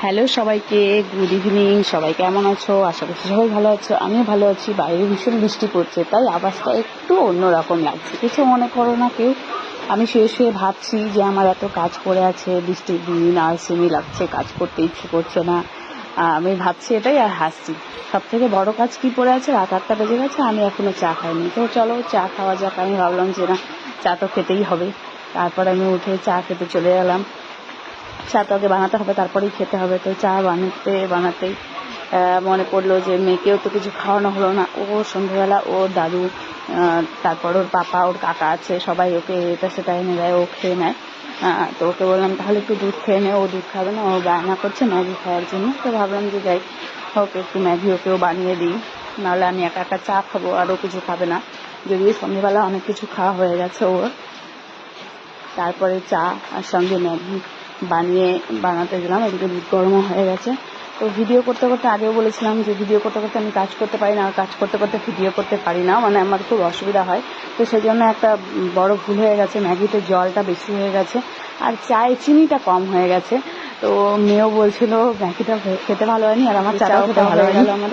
Hello সবাইকে, good evening. সবাই কেমন আছো? আশা করছি সবাই ভালো আছো। আমিও ভালো আছি। বাইরে ভীষণ বৃষ্টি পড়ছে, তাই আওয়াজটা একটু অন্যরকম লাগছে। কিছু মনে করো না কেউ। আমি শুয়ে শুয়ে ভাবছি যে আমার এত কাজ পড়ে আছে, বৃষ্টির দিন, আলসেমি লাগছে, কাজ করতে ইচ্ছে করছে না। আমি ভাবছি এটাই আর হাসছি। সব থেকে বড় কাজ কি পড়ে আছে, রাত 8টা বেজে গেছে, আমি এখনো চা খাইনি। তো চলো চা খাওয়া যাক। আমি ভাবলাম যে না, চা তো খেতেই হবে। তারপর আমি উঠে চা খেতে চলে গেলাম। চা তো আগে বানাতে হবে, তারপরেই খেতে হবে। তো চা বানাতেই মনে পড়লো যে মেয়েকেও তো কিছু খাওয়ানো হলো না। ও সন্ধ্যেবেলা ওর দাদু, তারপর ওর পাপা, ওর কাকা আছে, সবাই ওকে এটা সেটা এনে দেয়, ও খেয়ে নেয়। তো ওকে বললাম তাহলে একটু দুধ খেয়ে নে। ও দুধ খাবে না, ও বায়না করছে ম্যাগি খাওয়ার জন্য। তো ভাবলাম যে যাই হোক, একটু ম্যাগি ওকেও বানিয়ে দিই, নাহলে আমি একা একা চা খাবো আর ও কিছু খাবে না। যদিও সন্ধ্যেবেলা অনেক কিছু খাওয়া হয়ে গেছে ওর। তারপরে চা আর সঙ্গে ম্যাগি বানাতে গেলাম। এদিকে দুধ গরমও হয়ে গেছে। তো ভিডিও করতে করতে, আগেও বলেছিলাম যে ভিডিও করতে করতে আমি কাজ করতে পারি না, আর কাজ করতে করতে ভিডিও করতে পারি না, মানে আমার খুব অসুবিধা হয়। তো সেই জন্য একটা বড় ভুল হয়ে গেছে, ম্যাগিতে জলটা বেশি হয়ে গেছে আর চায়ে চিনিটা কম হয়ে গেছে। তো মেয়েও বলছিল ম্যাগিটা খেতে ভালো হয়নি, আর আমার চাটাও খেতে ভালো হয়ে গেল।